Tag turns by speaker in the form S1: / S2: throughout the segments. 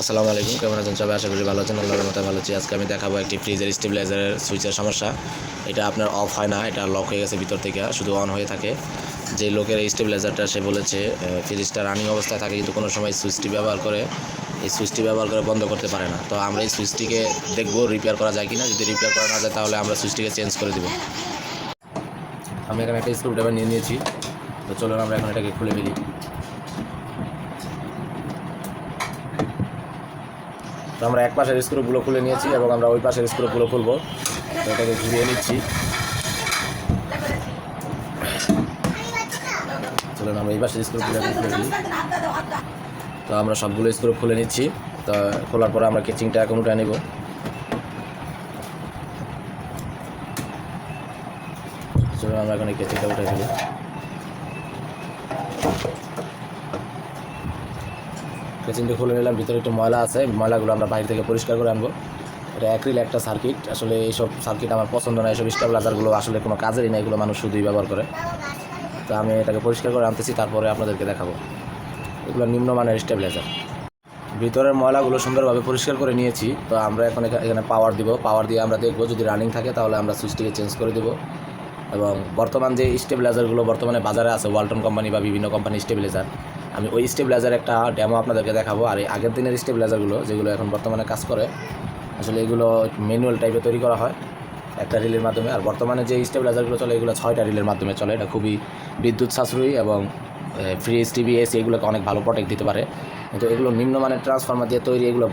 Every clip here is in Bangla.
S1: আসসালামু আলাইকুম, কেমন আছেন সবাই? আশা করি ভালো আছেন। আল্লাহর মতো ভালো আছি। আজকে আমি দেখাবো একটি ফ্রিজের স্টেবিলাইজারের সুইচের সমস্যা। এটা আপনার অফ হয় না, এটা লক হয়ে গেছে ভিতর থেকে, শুধু অন হয়ে থাকে। যে লোকের এই স্টেবিলাইজারটা সে বলেছে ফ্রিজটা রানিং অবস্থায় থাকে, কিন্তু কোনো সময় সুইচটি ব্যবহার করে বন্ধ করতে পারে না। তো আমরা এই সুইচটিকে দেখবো রিপেয়ার করা যায় কিনা। যদি রিপেয়ার করা না যায় তাহলে আমরা সুইচটিকে চেঞ্জ করে দেবো। আমি এখানে একটা স্ক্রুড্রাইভার নিয়ে নিয়েছি, তো চলুন আমরা এখন এটাকে খুলে ফেলি। তো আমরা এক পাশের স্ক্রুগুলো খুলে নিয়েছি এবং আমরা ওই পাশের স্ক্রুগুলো খুলবো। তো এটাকে ঘুরিয়ে নিচ্ছি। চলুন আমরা এই পাশের স্ক্রুগুলো খুলে দিই। তো আমরা সবগুলো স্ক্রু খুলে নিচ্ছি। তো খোলার পরে আমরা কেচিংটা এখন উঠে নেব। চলুন আমরা এখন এই কেচিংটা উঠে ফেলি। কেচিংটা খুলে নিলাম। ভিতরে একটু ময়লা আছে, ময়লাগুলো আমরা বাইরে থেকে পরিষ্কার করে আনবো। এটা অ্যাক্রিল একটা সার্কিট। আসলে এইসব সার্কিট আমার পছন্দ না। এইসব স্টেবিলাইজারগুলো আসলে কোনো কাজেরই না, এগুলো মানুষ শুধুই ব্যবহার করে। তো আমি এটাকে পরিষ্কার করে আনতেছি, তারপরে আপনাদেরকে দেখাবো। এগুলো নিম্নমানের স্টেবিলাইজার। ভিতরের ময়লাগুলো সুন্দরভাবে পরিষ্কার করে নিয়েছি। তো আমরা এখন এখানে পাওয়ার দিব। পাওয়ার দিয়ে আমরা দেখব, যদি রানিং থাকে তাহলে আমরা সুইচটিকে চেঞ্জ করে দেবো। এবং বর্তমান যে স্টেবিলাইজারগুলো বর্তমানে বাজারে আছে, ওয়ালটন কোম্পানি বা বিভিন্ন কোম্পানির স্টেবিলাইজার, আমি ওই স্টেবিলাইজার একটা ডেমো আপনাদেরকে দেখাবো। আর এই আগের দিনের স্টেবিলাইজারগুলো যেগুলো এখন বর্তমানে কাজ করে, আসলে এগুলো ম্যানুয়াল টাইপে তৈরি করা হয় একটা রিলের মাধ্যমে। আর বর্তমানে যে স্টেবিলাইজারগুলো চলে এগুলো 6টা রিলের মাধ্যমে চলে। এটা খুবই বিদ্যুৎ সাশ্রয়ী এবং ফ্রিজ, টিভি, এসি এগুলোকে অনেক ভালো প্রোটেক্ট দিতে পারে। কিন্তু এগুলো নিম্নমানের ট্রান্সফরমার দিয়ে তৈরি, এগুলো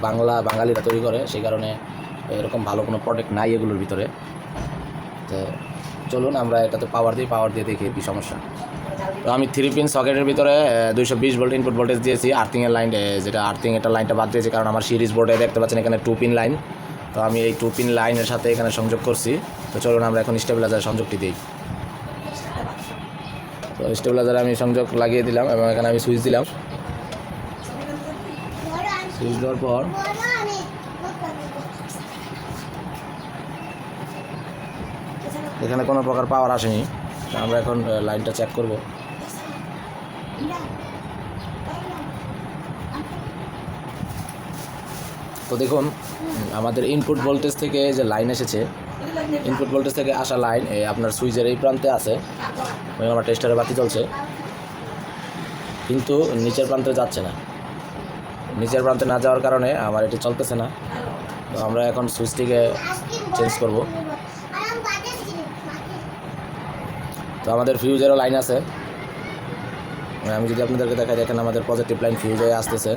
S1: বাঙালিরা তৈরি করে, সেই কারণে এরকম ভালো কোনো প্রোটেক্ট নাই এগুলোর ভিতরে। তো চলুন আমরা এটাতে পাওয়ার দিয়ে দেখি কী সমস্যা। তো আমি 3 পিন সকেটের ভিতরে 220 ভোল্ট ইনপুট ভোল্টেজ দিয়েছি। আর্থিংয়ের লাইন, যেটা আর্থিং, এটা লাইনটা বাদ দিয়েছি কারণ আমার সিরিজ বোর্ডে দেখতে পাচ্ছেন এখানে 2 পিন লাইন। তো আমি এই 2 পিন লাইনের সাথে এখানে সংযোগ করছি। তো চলুন আমরা এখন স্টেবিলাইজার সংযোগটি দিই। তো স্টেবিলাইজারে আমি সংযোগ লাগিয়ে দিলাম এবং এখানে আমি সুইচ দিলাম। সুইচ দেওয়ার পর এখানে কোনো প্রকার পাওয়ার আসেনি। আমরা এখন লাইনটা চেক করব। তো দেখুন, আমাদের ইনপুট ভোল্টেজ থেকে যে লাইন এসেছে, ইনপুট ভোল্টেজ থেকে আসা লাইন আপনার সুইচের এই প্রান্তে আছে। আমার টেস্টারে বাতি চলছে, কিন্তু নিচের প্রান্তে যাচ্ছে না। নিচের প্রান্তে না যাওয়ার কারণে আমার এটি চলতেছে না। তো আমরা এখন সুইচটিকে চেঞ্জ করব। তো আমাদের ফিউজেরও লাইন আছে। আমি যদি আপনাদেরকে দেখাই, দেখেন আমাদের পজিটিভ লাইন ফিউজ হয়ে আসতেছে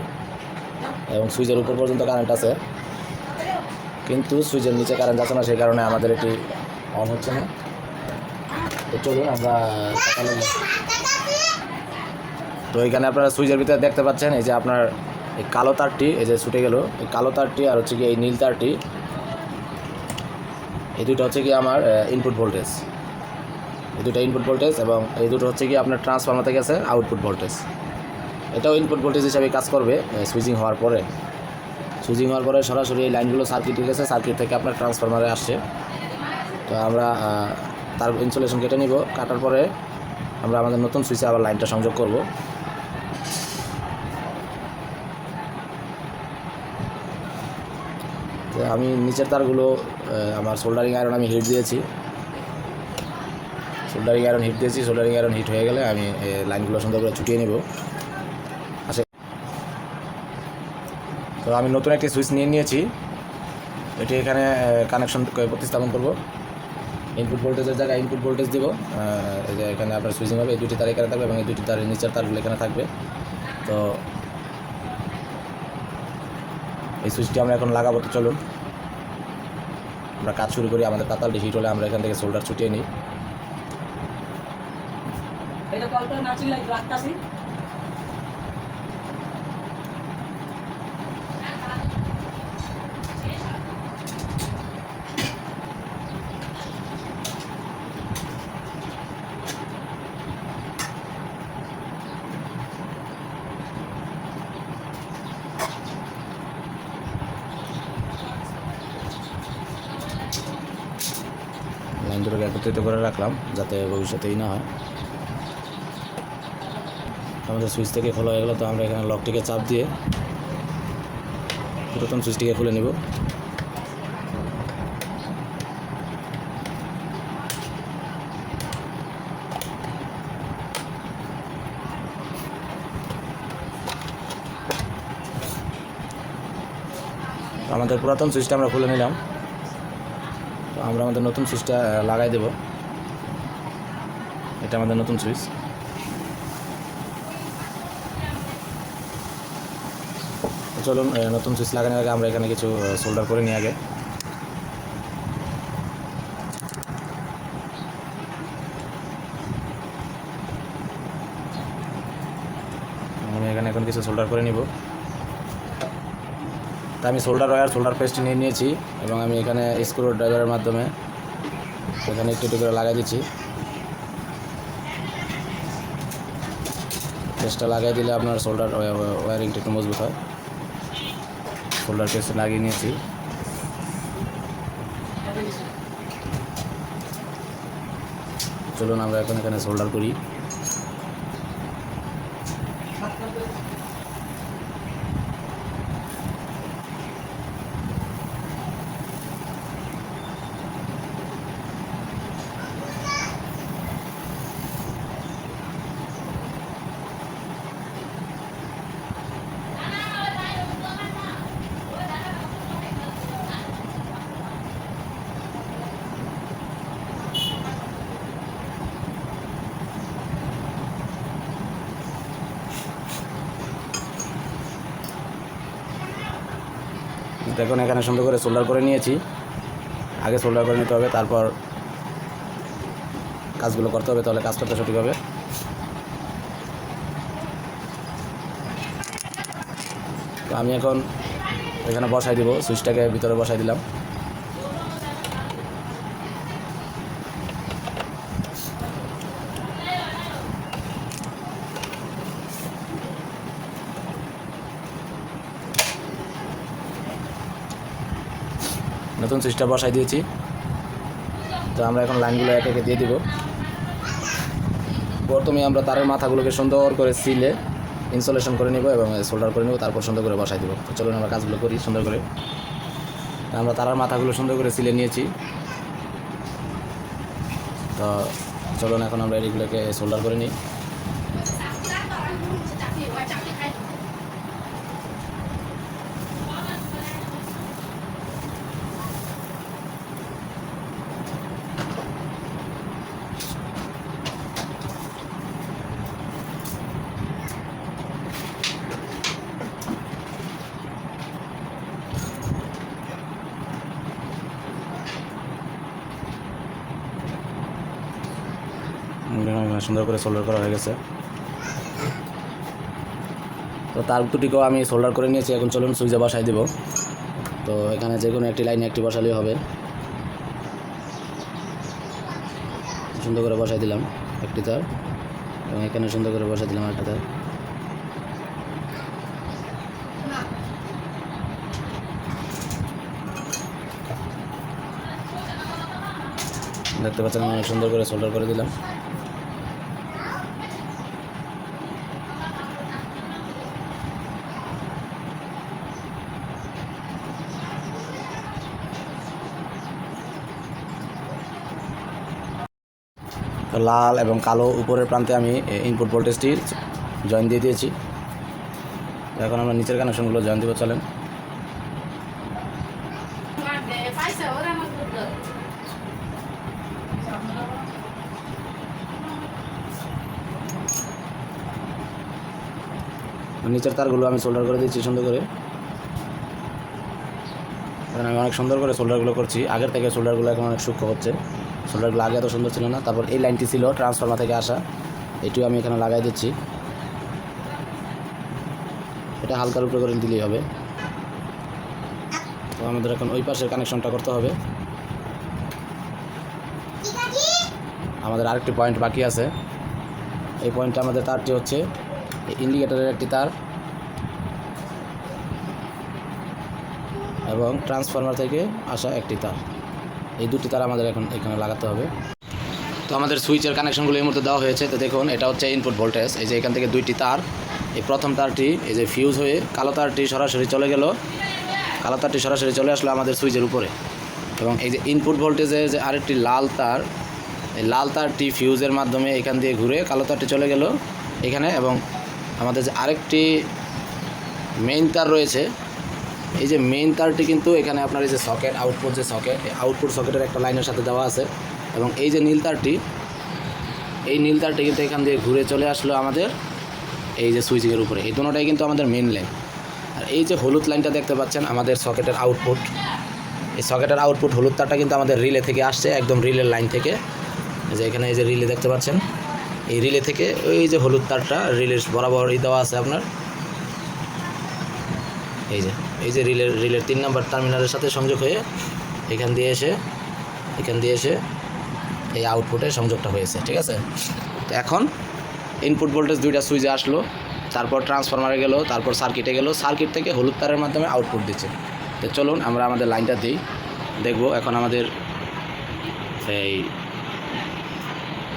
S1: এবং সুইচের উপর পর্যন্ত কারেন্ট আছে, কিন্তু সুইচের নিচে কারেন্ট যাচ্ছে না, সেই কারণে আমাদের এটি অন হচ্ছে না। তো চলুন আমরা, তো এখানে আপনারা সুইচের ভিতরে দেখতে পাচ্ছেন এই যে আপনার এই কালো তারটি, এই যে ছুটে গেল এই কালো তারটি, আর হচ্ছে কি এই নীল তারটি, এই দুটো হচ্ছে কি আমার ইনপুট ভোল্টেজ। এই দুটো ইনপুট ভোল্টেজ এবং এই দুটো হচ্ছে কি আপনার ট্রান্সফরমার থেকে আছে আউটপুট ভোল্টেজ। এটাও ইনপুট ভোল্টেজ হিসাবে কাজ করবে সুইচিং হওয়ার পরে। সুইচিং হওয়ার পরে সরাসরি এই লাইনগুলো সার্কিটে গেছে, সার্কিট থেকে আপনার ট্রান্সফরমারে আসছে। তো আমরা তার ইনসুলেশন কেটে নিব। কাটার পরে আমরা আমাদের নতুন সুইচে আবার লাইনটা সংযোগ করব। তো আমি নিচের তারগুলো আমার সোল্ডারিং আয়রন আমি হিট দিয়েছি। সোল্ডারিং আয়রন হিট হয়ে গেলে আমি লাইনগুলো সুন্দর করে ছুটিয়ে নেব। তো আমি নতুন একটি সুইচ নিয়ে নিয়েছি। এটি এখানে কানেকশন প্রতিস্থাপন করব। ইনপুট ভোল্টেজের জায়গায় ইনপুট ভোল্টেজ দেব। এই যে এখানে আপনার সুইচিং হবে, এই দুটি তার এখানে থাকবে এবং এই দুটি তারের নিচের তারগুলো এখানে থাকবে। তো এই সুইচটি আমরা এখন লাগাবো। তো চলুন আমরা কাজ শুরু করি। আমাদের তাতালটি হিট হলে আমরা এখান থেকে সোল্ডার ছুটিয়ে নিই। লাইন দুটোকে একত্রিত করে রাখলাম যাতে ভবিষ্যতেই না হয়। আমাদের সুইচ থেকে খোলা হয়ে গেল। তো আমরা এখানে লকটিকে চাপ দিয়ে পুরাতন সুইচটিকে খুলে নিব। আমাদের পুরাতন সুইচটা আমরা খুলে নিলাম। তো আমরা আমাদের নতুন সুইচটা লাগাই দেব। এটা আমাদের নতুন সুইচ। চলুন নতুন সুইচ লাগানোর আগে আমরা এখানে কিছু সোল্ডার করে নিই আগে। আমি এখানে এখন কিছু সোল্ডার করে নিব। তা আমি সোল্ডার ওয়্যার সোল্ডার পেস্ট নিয়ে নিয়েছি এবং আমি এখানে স্ক্রু ড্রাইভারের মাধ্যমে এখানে একটু একটু করে লাগাই দিচ্ছি। পেস্টটা লাগাই দিলে আপনার সোল্ডার ওয়্যারিংটা একটু মজবুত হয়। সোল্ডার পেস্ট লাগিয়ে নিয়েছি। চলুন আমরা এখন এখানে সোল্ডার করি। দেখুন এখানে সুন্দর করে সোল্ডার করে নিয়েছি। আগে সোল্ডার করে নিতে হবে, তারপর কাজগুলো করতে হবে, তাহলে কাজ করতে সঠিক হবে। তো আমি এখন এখানে বসাই দিব, সুইচটাকে ভিতরে বসাই দিলাম। নতুন সুইচটা বসাই দিয়েছি। তো আমরা এখন লাইনগুলো একে একে দিয়ে দিব। প্রথমে আমরা তারের মাথাগুলোকে সুন্দর করে সিলে ইনসুলেশন করে নিব এবং সোল্ডার করে নেব, তারপর সুন্দর করে বসাই দেবো। তো চলুন আমরা কাজগুলো করি সুন্দর করে। আমরা তারের মাথাগুলো সুন্দর করে সিলে নিয়েছি। তো চলুন এখন আমরা এগুলোকে সোল্ডার করে নিই। সুন্দর করে সোল্ডার করা হয়ে গেছে। তো তার দুটিকেও আমি সোল্ডার করে নিয়েছি। এখন চলুন সুইচে বসাই দেব। তো এখানে যে কোনো একটি লাইনে একটি বসালেই হবে। সুন্দর করে বসাই দিলাম একটি তার এবং এখানে সুন্দর করে বসাই দিলাম একটা তার। দেখতে পাচ্ছেন আমি সুন্দর করে সোল্ডার করে দিলাম। লাল এবং কালো উপরের প্রান্তে আমি ইনপুট ভোল্টেজটি জয়েন দিয়ে দিয়েছি। এখন আমরা নিচের কানেকশনগুলো জয়েন দিব। চলেন নিচের তারগুলো আমি সোল্ডার করে দিচ্ছি সুন্দর করে। এখন আমি অনেক সুন্দর করে সোল্ডারগুলো করছি। আগের থেকে সোল্ডারগুলো এখন অনেক সূক্ষ্ম হচ্ছে। সোল্ডারগুলো আগে এত সুন্দর ছিল না। তারপর এই লাইনটি ছিল ট্রান্সফরমার থেকে আসা, এটিও আমি এখানে লাগাই দিচ্ছি। এটা হালকার উপরে করে দিলেই হবে। তো আমাদের এখন ওই পাশের কানেকশনটা করতে হবে। আমাদের আরেকটি পয়েন্ট বাকি আছে। এই পয়েন্টে আমাদের তারটি হচ্ছে ইন্ডিকেটরের একটি তার এবং ট্রান্সফরমার থেকে আসা একটি তার। এই দুটি তার আমাদের এখন এখানে লাগাতে হবে। তো আমাদের সুইচের কানেকশনগুলো এই মুহূর্তে দেওয়া হয়েছে। তো দেখুন এটা হচ্ছে ইনপুট ভোল্টেজ। এই যে এখান থেকে দুইটি তার, এই প্রথম তারটি এই যে ফিউজ হয়ে কালো তারটি সরাসরি চলে গেল কালো তারটি সরাসরি চলে আসলো আমাদের সুইচের উপরে। এবং এই যে ইনপুট ভোল্টেজের যে আরেকটি লাল তার, এই লাল তারটি ফিউজের মাধ্যমে এখান দিয়ে ঘুরে কালো তারটি চলে গেল এখানে। এবং আমাদের যে আরেকটি মেইন তার রয়েছে, এই যে মেইন তারটি কিন্তু এখানে আপনার এই যে সকেট, আউটপুট যে সকেট, এই আউটপুট সকেটের একটা লাইনের সাথে দেওয়া আছে। এবং এই যে নীল তারটি, এই নীল তারটি কিন্তু এখান দিয়ে ঘুরে চলে আসলো আমাদের এই যে সুইচিংয়ের উপরে। এই দুটোটাই কিন্তু আমাদের মেইন লাইন। আর এই যে হলুদ লাইনটা দেখতে পাচ্ছেন আমাদের সকেটের আউটপুট, এই সকেটের আউটপুট হলুদ তারটা কিন্তু আমাদের রিলে থেকে আসছে, একদম রিলের লাইন থেকে। এই যে এখানে এই যে রিলে দেখতে পাচ্ছেন, এই রিলে থেকে ওই যে হলুদ তারটা রিলের বরাবর দেওয়া আছে আপনার। এই যে রিলের 3 নম্বর টার্মিনালের সাথে সংযোগ হয়ে এখান দিয়ে এসে এই আউটপুটে সংযোগটা হয়েছে, ঠিক আছে। তো এখন ইনপুট ভোল্টেজ 2টা সুইচে আসলো, তারপর ট্রান্সফরমারে গেল, তারপর সার্কিটে গেল, সার্কিট থেকে হলুদ তারের মাধ্যমে আউটপুট দিচ্ছে। তো চলুন আমরা আমাদের লাইনটা দিই, দেখব এখন আমাদের এই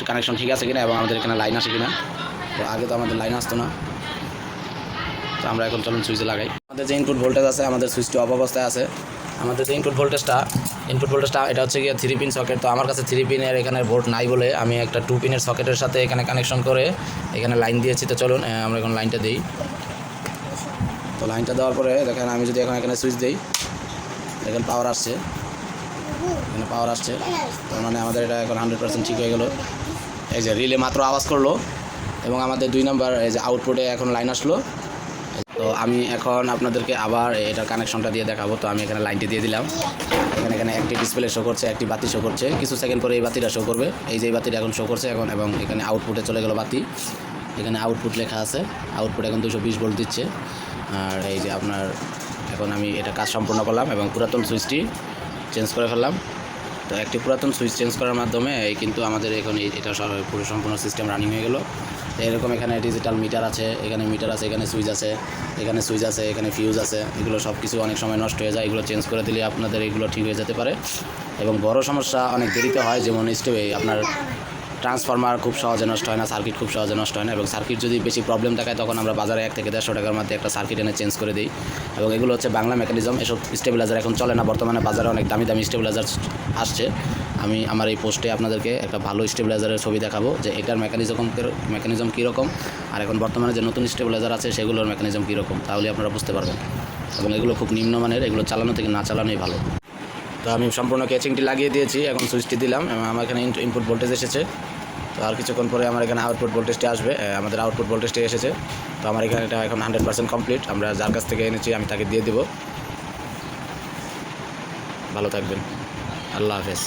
S1: কানেকশন ঠিক আছে কিনা এবং আমাদের এখানে লাইন আসে কিনা। তো আগে তো আমাদের লাইন আসতো না, তো আমরা এখন চলুন সুইচে লাগাই। আমাদের যে ইনপুট ভোল্টেজ আছে, আমাদের সুইচটি অফ অবস্থায় আছে। আমাদের যে ইনপুট ভোল্টেজটা এটা হচ্ছে গিয়ে 3 পিন সকেট। তো আমার কাছে 3 পিনের এখানে ভোল্ট নাই বলে আমি একটা 2 পিনের সকেটের সাথে এখানে কানেকশন করে এখানে লাইন দিয়েছি। তো চলুন আমরা এখন লাইনটা দিই। তো লাইনটা দেওয়ার পরে দেখেন আমি যদি এখন এখানে সুইচ দিই, দেখেন পাওয়ার আসছে, এখানে পাওয়ার আসছে। তার মানে আমাদের এটা এখন 100% ঠিক হয়ে গেল। এই যে রিলে মাত্র আওয়াজ করলো এবং আমাদের 2 নম্বর এই যে আউটপুটে এখন লাইন আসলো। তো আমি এখন আপনাদেরকে আবার এটার কানেকশনটা দিয়ে দেখাবো। তো আমি এখানে লাইনটি দিয়ে দিলাম। এখানে একটি ডিসপ্লে শো করছে, একটি বাতি শো করছে। কিছু সেকেন্ড পরে এই বাতিটা শো করবে। এই যে এই বাতিটা এখন শো করছে এখন, এবং এখানে আউটপুটে চলে গেল বাতি। এখানে আউটপুট লেখা আছে, আউটপুট এখন 220 ভোল্ট দিচ্ছে। আর এই যে আপনার এখন আমি এটা কাজ সম্পূর্ণ করলাম এবং পুরাতন সুইচটি চেঞ্জ করে ফেললাম। তো একটি পুরাতন সুইচ চেঞ্জ করার মাধ্যমে কিন্তু আমাদের এখন এটা পুরো সম্পূর্ণ সিস্টেম রানিং হয়ে গেল। এরকম এখানে ডিজিটাল মিটার আছে, এখানে মিটার আছে, এখানে সুইচ আছে, এখানে ফিউজ আছে। এগুলো সব কিছু অনেক সময় নষ্ট হয়ে যায়, এগুলো চেঞ্জ করে দিলে আপনাদের এগুলো ঠিক হয়ে যেতে পারে। এবং বড় সমস্যা অনেক দেরিতে হয়, যেমন আপনার ট্রান্সফরমার খুব সহজে নষ্ট হয় না, সার্কিট খুব সহজে নষ্ট হয় না। এবং সার্কিট যদি বেশি প্রবলেম দেখায় তখন আমরা বাজারে 1 থেকে 150 টাকার মধ্যে একটা সার্কিট এনে চেঞ্জ করে দিই। এবং এগুলো হচ্ছে বাংলা মেকানিজম। এসব স্টেবিলাইজার এখন চলে না, বর্তমানে বাজারে অনেক দামি দামি স্টেবিলাইজার আসছে। আমি আমার এই পোস্টে আপনাদেরকে একটা ভালো স্টেবিলাইজারের ছবি দেখাবো যে এটার মেকানিজম কীরকম, আর এখন বর্তমানে যে নতুন স্টেবিলাইজার আছে সেগুলোর মেকানিজম কীরকম, তাহলে আপনারা বুঝতে পারবেন। এবং এগুলো খুব নিম্নমানের, এগুলো চালানো থেকে না চালানোই ভালো। তো আমি সম্পূর্ণ ক্যাচিংটি লাগিয়ে দিয়েছি, এখন সুইচটি দিলাম এবং আমার এখানে ইনপুট ভোল্টেজ এসেছে। তো আর কিছুক্ষণ পরে আমার এখানে আউটপুট ভোল্টেজটি আসবে। আমাদের আউটপুট ভোল্টেজটি এসেছে। তো আমার এখানে এটা এখন 100% কমপ্লিট। আমরা যার কাছ থেকে এনেছি আমি তাকে দিয়ে দেব। ভালো থাকবেন, আল্লাহ হাফেজ।